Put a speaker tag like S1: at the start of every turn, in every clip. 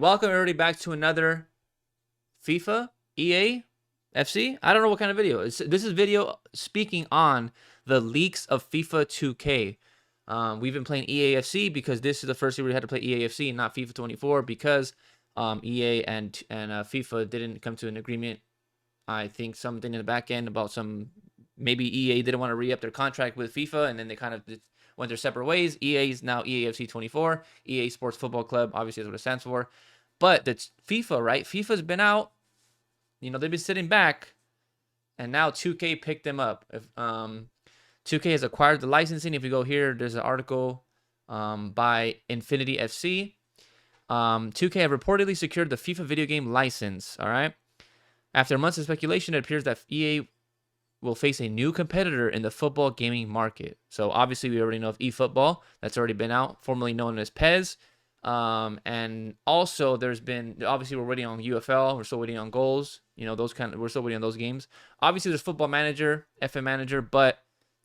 S1: Welcome everybody back to another FIFA EA FC. I don't know what kind of video. This is video speaking on the leaks of FIFA 2K. We've been playing EAFC because this is the first year we had to play EAFC and not FIFA 24 because EA and FIFA didn't come to an agreement. I think something in the back end about maybe EA didn't want to re-up their contract with FIFA, and then they kind of went their separate ways. EA is now EAFC 24, EA Sports Football Club, obviously is what it stands for. But that's FIFA, right? FIFA's been out. They've been sitting back, and now 2K picked them up. 2K has acquired the licensing. If you go here, there's an article by Infinity FC. 2K have reportedly secured the FIFA video game license. All right. After months of speculation, it appears that EA will face a new competitor in the football gaming market. So obviously, we already know of eFootball. That's already been out, formerly known as PES. And also there's been, obviously we're waiting on UFL, we're still waiting on goals, we're still waiting on those games. Obviously there's Football Manager, FM Manager, but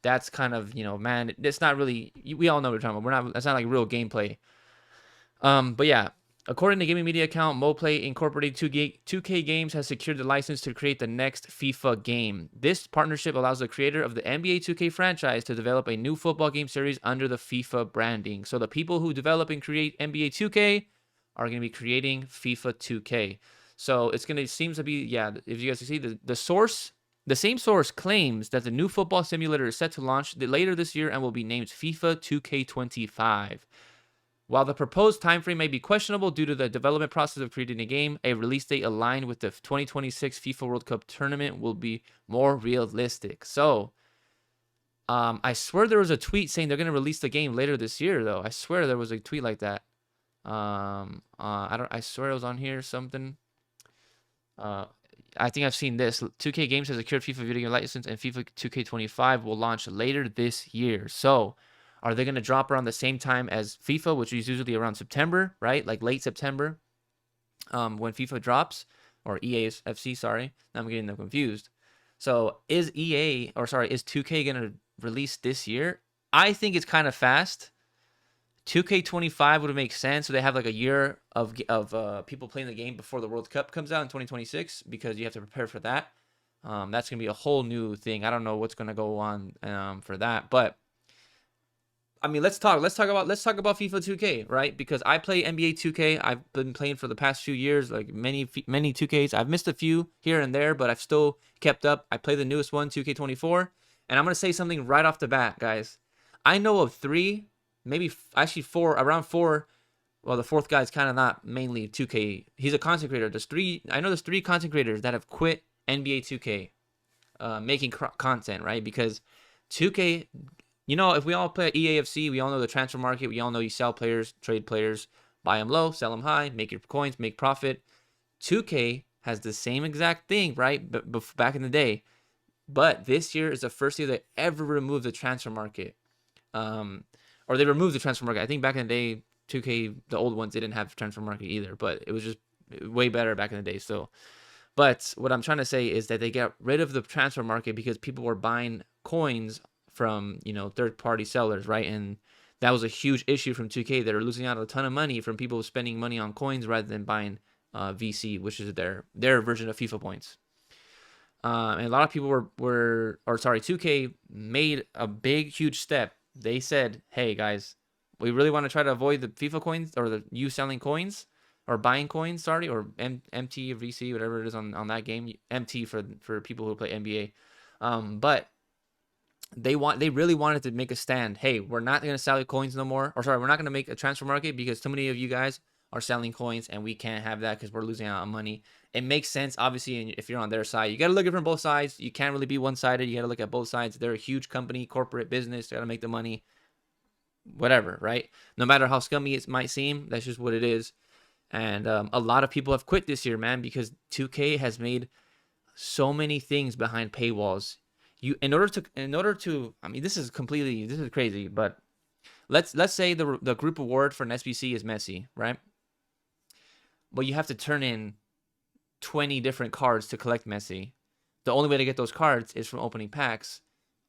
S1: that's kind of, man, it's not really, we all know what we're talking about. That's not like real gameplay. But yeah, according to gaming media account MoPlay Incorporated, 2K Games has secured the license to create the next FIFA game. This partnership allows the creator of the NBA 2K franchise to develop a new football game series under the FIFA branding. So the people who develop and create NBA 2K are going to be creating FIFA 2K. So it's going to seems to be, yeah, if you guys can see the same source claims that the new football simulator is set to launch later this year and will be named FIFA 2K25. While the proposed timeframe may be questionable due to the development process of creating a game, a release date aligned with the 2026 FIFA World Cup tournament will be more realistic. So, I swear there was a tweet saying they're going to release the game later this year, though. I swear there was a tweet like that. I swear it was on here, something. I think I've seen this. 2K Games has secured FIFA video game license, and FIFA 2K25 will launch later this year. So, are they going to drop around the same time as FIFA, which is usually around September, right? Like late September, when FIFA drops, or EAFC, sorry. Now I'm getting them confused. So is 2K going to release this year? I think it's kind of fast. 2K25 would make sense. So they have like a year of people playing the game before the World Cup comes out in 2026, because you have to prepare for that. That's going to be a whole new thing. I don't know what's going to go on for that, but I mean, let's talk about FIFA 2K, right? Because I play NBA 2K. I've been playing for the past few years, like many 2Ks. I've missed a few here and there, but I've still kept up. I play the newest one, 2K24, and I'm gonna say something right off the bat, guys. I know of three, maybe actually four, around four. Well, the fourth guy is kind of not mainly 2K. He's a content creator. I know there's three content creators that have quit NBA 2K, making content, right? Because 2K. If we all play EAFC, we all know the transfer market. We all know you sell players, trade players, buy them low, sell them high, make your coins, make profit. 2K has the same exact thing, right? But back in the day. But this year is the first year they ever removed the transfer market. Or they removed the transfer market. I think back in the day, 2K, the old ones, didn't have transfer market either. But it was just way better back in the day still. But what I'm trying to say is that they got rid of the transfer market because people were buying coins from third-party sellers, right? And that was a huge issue from 2K. They're losing out a ton of money from people spending money on coins rather than buying VC, which is their version of FIFA points. And a lot of people 2K made a big, huge step. They said, hey guys, we really want to try to avoid the FIFA coins, or you selling coins or buying coins, or MT or VC, whatever it is on that game. MT for people who play NBA. But they really wanted to make a stand. Hey, we're not going to sell coins no more. We're not going to make a transfer market because too many of you guys are selling coins, and we can't have that because we're losing out on money. It makes sense, obviously, if you're on their side. You got to look at it from both sides. You can't really be one-sided. You got to look at both sides. They're a huge company, corporate business. They got to make the money, whatever, right? No matter how scummy it might seem, that's just what it is. And a lot of people have quit this year, man, because 2K has made so many things behind paywalls. In order to, I mean, this is crazy, but let's say the group award for an SBC is Messi, right? Well, you have to turn in 20 different cards to collect Messi. The only way to get those cards is from opening packs.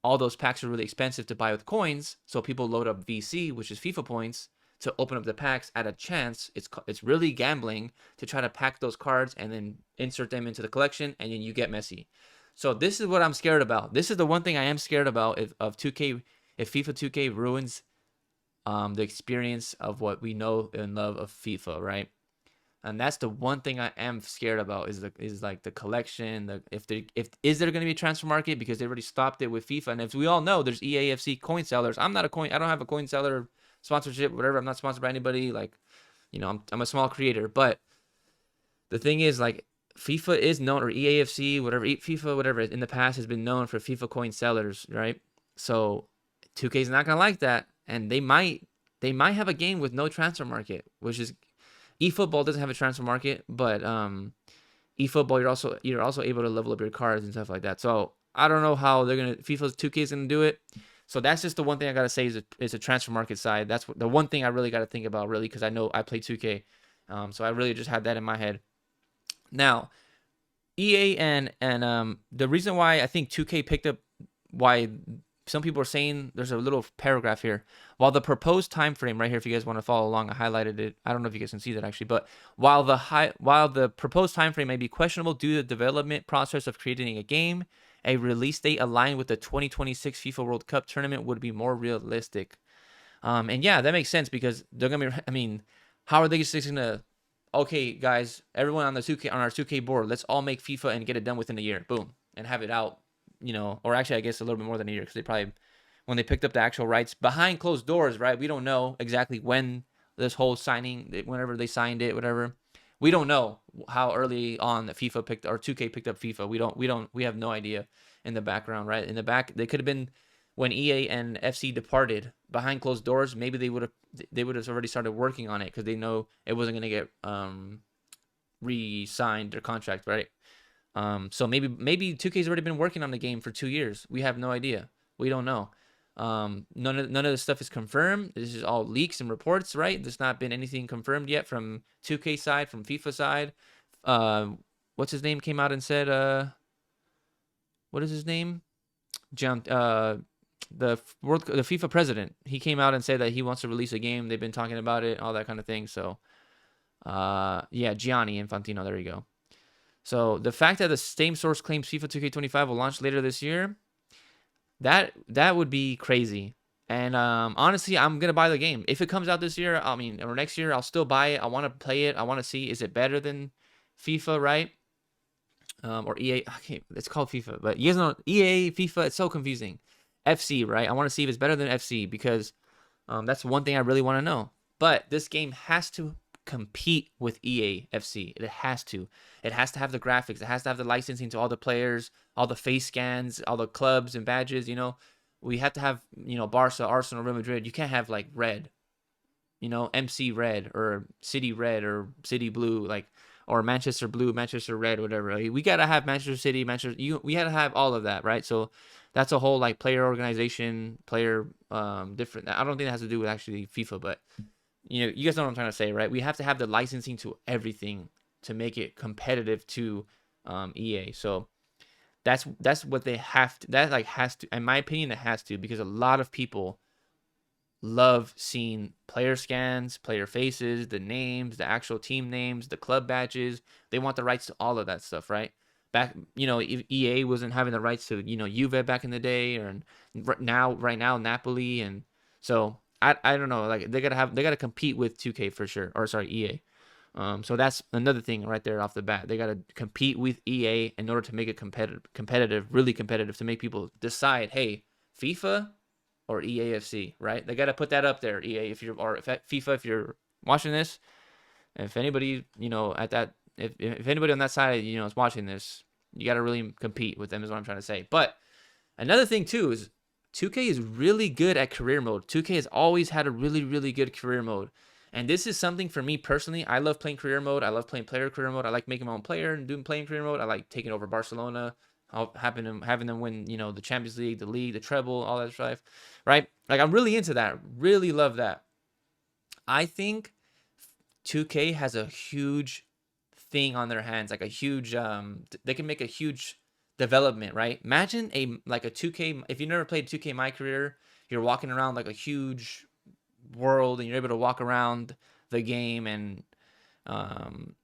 S1: All those packs are really expensive to buy with coins, so people load up VC, which is FIFA points. to open up the packs at a chance. It's really gambling to try to pack those cards and then insert them into the collection, and then you get Messi. So this is what I'm scared about. This is the one thing I am scared about of 2K, if FIFA 2K ruins the experience of what we know and love of FIFA, right? And that's the one thing I am scared about is like the collection. If is there going to be a transfer market, because they already stopped it with FIFA, and if we all know there's EAFC coin sellers. I don't have a coin seller sponsorship, whatever. I'm not sponsored by anybody. Like, I'm a small creator, but the thing is, like, FIFA is known, or EAFC, whatever, FIFA, whatever, in the past has been known for FIFA coin sellers, right? So 2K is not gonna like that, and they might have a game with no transfer market, which is eFootball doesn't have a transfer market, but eFootball you're also able to level up your cards and stuff like that. So I don't know how FIFA's 2K is gonna do it. So that's just the one thing I gotta say is a transfer market side. That's the one thing I really gotta think about, really, because I know I play 2K, so I really just had that in my head. Now, EA and the reason why I think 2K picked up, why some people are saying, there's a little paragraph here. While the proposed time frame right here, if you guys want to follow along, I highlighted it. I don't know if you guys can see that actually, but while the proposed time frame may be questionable due to the development process of creating a game, a release date aligned with the 2026 FIFA World Cup tournament would be more realistic. And yeah, that makes sense, because they're gonna be. I mean, how are they just gonna? Okay, guys, everyone on our 2K board, let's all make FIFA and get it done within a year. Boom, and have it out. Or actually, I guess a little bit more than a year, because they probably, when they picked up the actual rights behind closed doors, right? We don't know exactly when this whole signing, whenever they signed it, whatever. We don't know how early on the FIFA picked, or 2K picked up FIFA. We have no idea in the background, right? In the back, they could have been when EA and FC departed behind closed doors. Maybe they would have already started working on it, because they know it wasn't going to get re-signed their contract, right? So maybe 2K's already been working on the game for 2 years. We have no idea. We don't know. None of this stuff is confirmed. This is all leaks and reports, right? There's not been anything confirmed yet from 2K side, from FIFA side. What's his name came out and said, what is his name? The FIFA president. He came out and said that he wants to release a game. They've been talking about it, all that kind of thing. So, yeah, Gianni Infantino. There you go. So the fact that the same source claims FIFA 2K25 will launch later this year, that would be crazy. And honestly, I'm gonna buy the game if it comes out this year. I mean, or next year, I'll still buy it. I want to play it. I want to see, is it better than FIFA, right? Or EA. Okay, it's called FIFA, but you guys know EA, FIFA. It's so confusing. FC, right? I want to see if it's better than FC, because that's one thing I really want to know. But this game has to compete with EA FC. It has to. It has to have the graphics. It has to have the licensing to all the players, all the face scans, all the clubs and badges. We have to have, Barca, Arsenal, Real Madrid. You can't have like red, MC red, or City red, or City blue, like, or Manchester blue, Manchester red, whatever. We gotta have Manchester City, we gotta have all of that, right? So that's a whole like player organization, player different. I don't think it has to do with actually FIFA, but you guys know what I'm trying to say, right? We have to have the licensing to everything to make it competitive to EA. So that's what they have to. That like has to, in my opinion, it has to, because a lot of people love seeing player scans, player faces, the names, the actual team names, the club badges. They want the rights to all of that stuff, right? Back, EA wasn't having the rights to, Juve back in the day, or right now Napoli, and so I don't know, like they gotta compete with 2K for sure, or sorry, EA. So that's another thing right there off the bat. They gotta compete with EA in order to make it competitive, really competitive, to make people decide, hey, FIFA or EAFC, right? They gotta put that up there, EA, FIFA, if you're watching this. If anybody, at that, if anybody on that side, is watching this, you got to really compete with them, is what I'm trying to say. But another thing too is 2K is really good at career mode. 2K has always had a really, really good career mode. And this is something for me personally. I love playing career mode. I love playing player career mode. I like making my own player and playing career mode. I like taking over Barcelona, having them win, the Champions League, the league, the treble, all that stuff, right? Like, I'm really into that. Really love that. I think 2K has a huge thing on their hands, like a huge they can make a huge development, right? Imagine a 2K, if you never played 2K My Career, you're walking around like a huge world, and you're able to walk around the game, and um,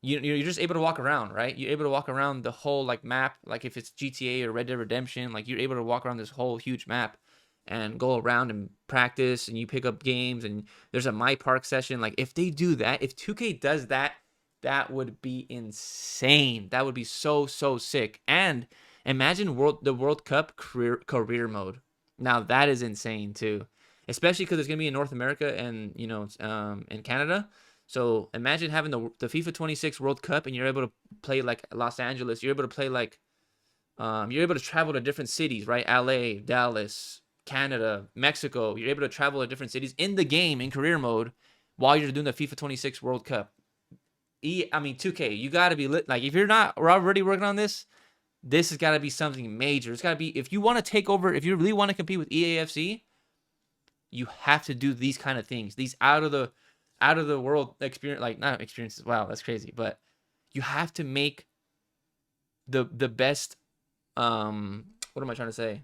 S1: you're just able to walk around, right? You're able to walk around the whole like map, like if it's GTA or Red Dead Redemption, like you're able to walk around this whole huge map and go around and practice, and you pick up games, and there's a My Park session. Like if they do that, if 2K does that, that would be insane. That would be so sick. And imagine the World Cup career mode. Now that is insane too, especially because it's gonna be in North America and in Canada. So imagine having the FIFA 26 World Cup, and you're able to play like Los Angeles. You're able to play like you're able to travel to different cities, right? LA, Dallas, Canada, Mexico. You're able to travel to different cities in the game in career mode while you're doing the FIFA 26 World Cup. 2K, you got to be lit. Like, if you're not, we're already working on this. This has got to be something major. It's got to be, if you want to take over, if you really want to compete with EAFC, you have to do these kind of things. These out of the world experience, like not experiences. Wow, that's crazy. But you have to make the best. What am I trying to say?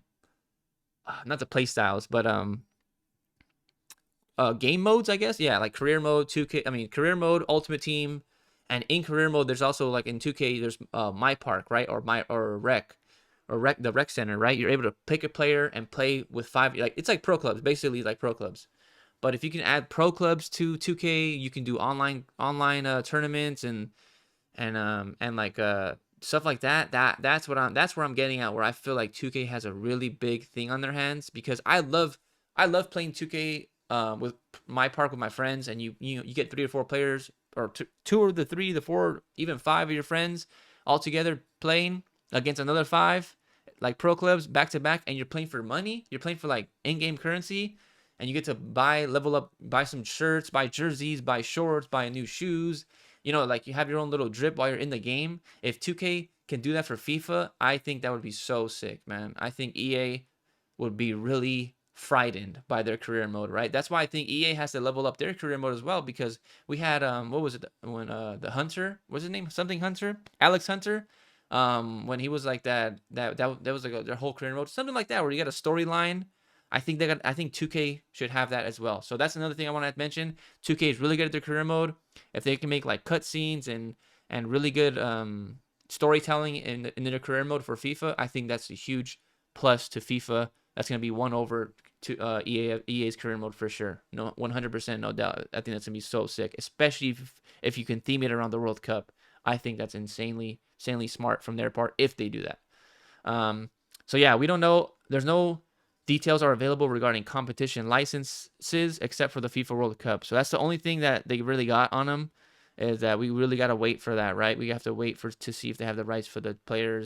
S1: Not the play styles, but game modes, I guess. Yeah, like career mode, 2K. Career mode, Ultimate Team, and in career mode, there's also like in 2K, there's My Park, right, or the rec center, right? You're able to pick a player and play with 5. Like it's like pro clubs, basically like pro clubs. But if you can add pro clubs to 2K, you can do online tournaments and like stuff like that. That's where I'm getting at, where I feel like 2K has a really big thing on their hands, because I love playing 2K with My Park with my friends, and you get 3 or 4 players, or 2 or the 3, the 4, even 5 of your friends all together playing against another 5, like pro clubs back to back, and you're playing for money. You're playing for like in-game currency, and you get to level up, buy some shirts, buy jerseys, buy shorts, buy new shoes. Like you have your own little drip while you're in the game. If 2K can do that for FIFA, I think that would be so sick, man. I think EA would be really frightened by their career mode, right? That's why I think EA has to level up their career mode as well, because we had what was it when the Hunter, what's his name? Something Hunter? Alex Hunter. When he was like that was like their whole career mode, something like that, where you got a storyline. I think 2K should have that as well. So that's another thing I want to mention. 2K is really good at their career mode. If they can make like cutscenes and really good storytelling in their career mode for FIFA, I think that's a huge plus to FIFA. That's gonna be won over to EA's career mode for sure. No, 100%, no doubt. I think that's gonna be so sick, especially if you can theme it around the World Cup. I think that's insanely smart from their part if they do that. So yeah, we don't know. There's no details are available regarding competition licenses except for the FIFA World Cup. So that's the only thing that they really got on them, is that we really got to wait for that, right? We have to wait to see if they have the rights for the player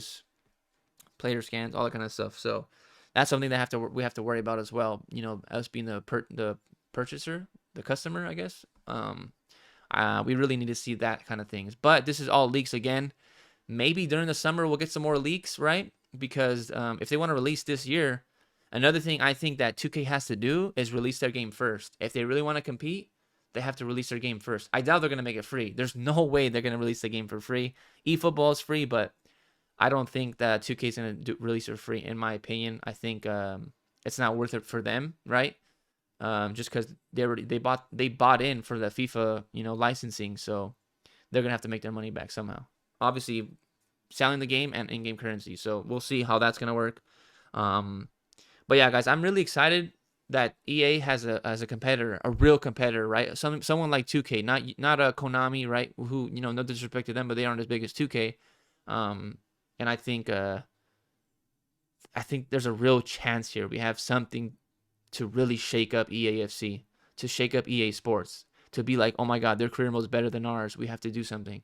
S1: scans, all that kind of stuff. So that's something that we have to worry about as well. Us being the purchaser, the customer, I guess. We really need to see that kind of things. But this is all leaks again. Maybe during the summer we'll get some more leaks, right? Because if they want to release this year, another thing I think that 2K has to do is release their game first. If they really want to compete, they have to release their game first. I doubt they're going to make it free. There's no way they're going to release the game for free. eFootball is free, but I don't think that 2K is going to release it for free, in my opinion. I think it's not worth it for them, right? Just because they bought in for the FIFA licensing, so they're going to have to make their money back somehow. Obviously, selling the game and in-game currency. So we'll see how that's going to work. But yeah, guys, I'm really excited that EA has a competitor, a real competitor, right? Someone like 2K, not a Konami, right? Who, no disrespect to them, but they aren't as big as 2K. And I think there's a real chance here. We have something to really shake up EAFC, to shake up EA Sports, to be like, oh my God, their career mode is better than ours. We have to do something.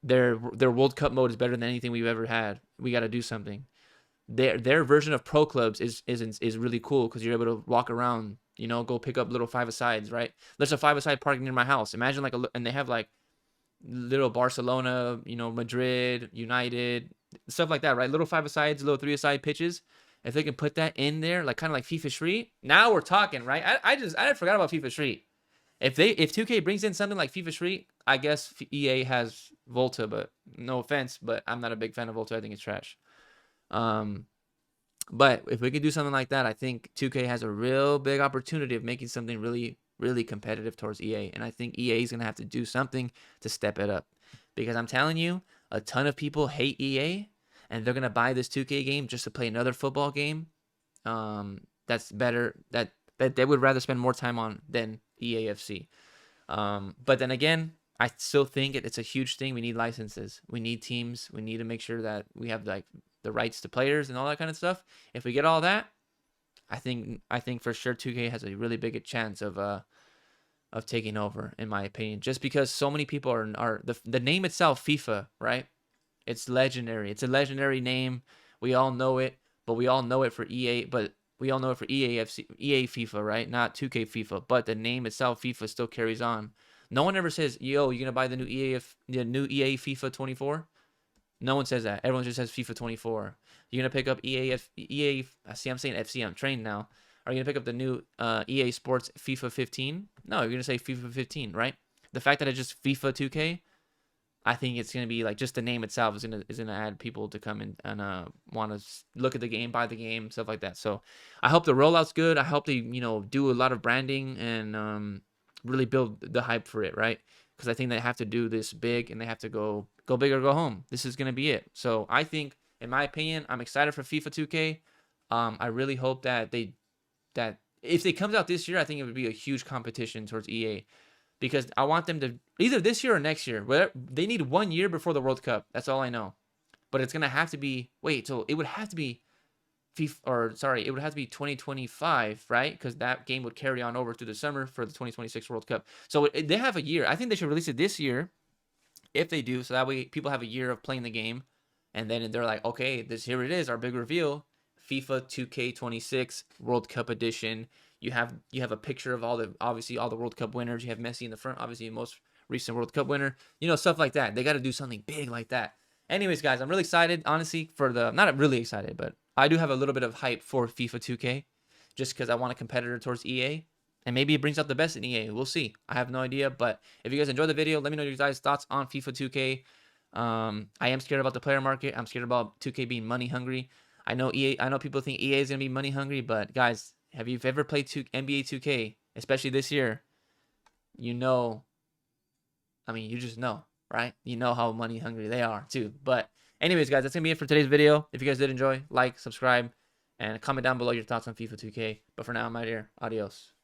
S1: Their World Cup mode is better than anything we've ever had. We got to do something. Their version of pro clubs is really cool, because you're able to walk around, go pick up little 5-a-sides, right? There's a 5-a-side park near my house. Imagine and they have like little Barcelona, Madrid, United, stuff like that, right? Little 5-a-sides, little 3-a-side pitches. If they can put that in there, like kind of like FIFA Street, now we're talking, right? I forgot about FIFA Street. If 2K brings in something like FIFA Street, I guess EA has Volta, but no offense, but I'm not a big fan of Volta. I think it's trash. But if we could do something like that, I think 2K has a real big opportunity of making something really, really competitive towards EA. And I think EA is going to have to do something to step it up. Because I'm telling you, a ton of people hate EA, and they're going to buy this 2K game just to play another football game. That's better, that they would rather spend more time on than EAFC. But then again, I still think it's a huge thing. We need licenses. We need teams. We need to make sure that we have like the rights to players and all that kind of stuff. If we get all that, I think for sure 2K has a really big chance of taking over, in my opinion. Just because so many people are the name itself, FIFA, right? It's legendary. It's a legendary name. We all know it, but we all know it for EA. But we all know it for EA FIFA, right? Not 2K FIFA. But the name itself, FIFA, still carries on. No one ever says, "Yo, you gonna buy the new EA FIFA 24?" No one says that. Everyone just says FIFA 24. You're gonna pick up EA. See, I'm saying FC. I'm trained now. Are you gonna pick up the new EA Sports FIFA 15? No, you're gonna say FIFA 15, right? The fact that it's just FIFA 2K, I think it's gonna be like just the name itself is gonna add people to come in and want to look at the game, buy the game, stuff like that. So I hope the rollout's good. I hope they do a lot of branding and really build the hype for it, right? Because I think they have to do this big and they have to go big or go home. This is gonna be it. So I think, in my opinion, I'm excited for FIFA 2K. I really hope that if it comes out this year, I think it would be a huge competition towards EA. Because I want them to either this year or next year. They need 1 year before the World Cup. That's all I know. But it's gonna have to be so it would have to be it would have to be 2025, right? Because that game would carry on over through the summer for the 2026 World Cup. So they have a year. I think they should release it this year, if they do, so that way people have a year of playing the game, and then they're like, okay, here it is, our big reveal, FIFA 2K26 World Cup Edition. You have a picture of all the World Cup winners. You have Messi in the front, obviously the most recent World Cup winner. Stuff like that. They got to do something big like that. Anyways, guys, I'm really excited, honestly, not really excited, but I do have a little bit of hype for FIFA 2K, just because I want a competitor towards EA, and maybe it brings out the best in EA. We'll see. I have no idea, but if you guys enjoyed the video, let me know your guys' thoughts on FIFA 2K. I am scared about the player market. I'm scared about 2K being money hungry. I know people think EA is gonna be money hungry, but guys, have you ever played NBA 2K, especially this year? You just know, right? You know how money hungry they are too. But anyways, guys, that's gonna be it for today's video. If you guys did enjoy, like, subscribe, and comment down below your thoughts on FIFA 2K. But for now, I'm out here. Adios.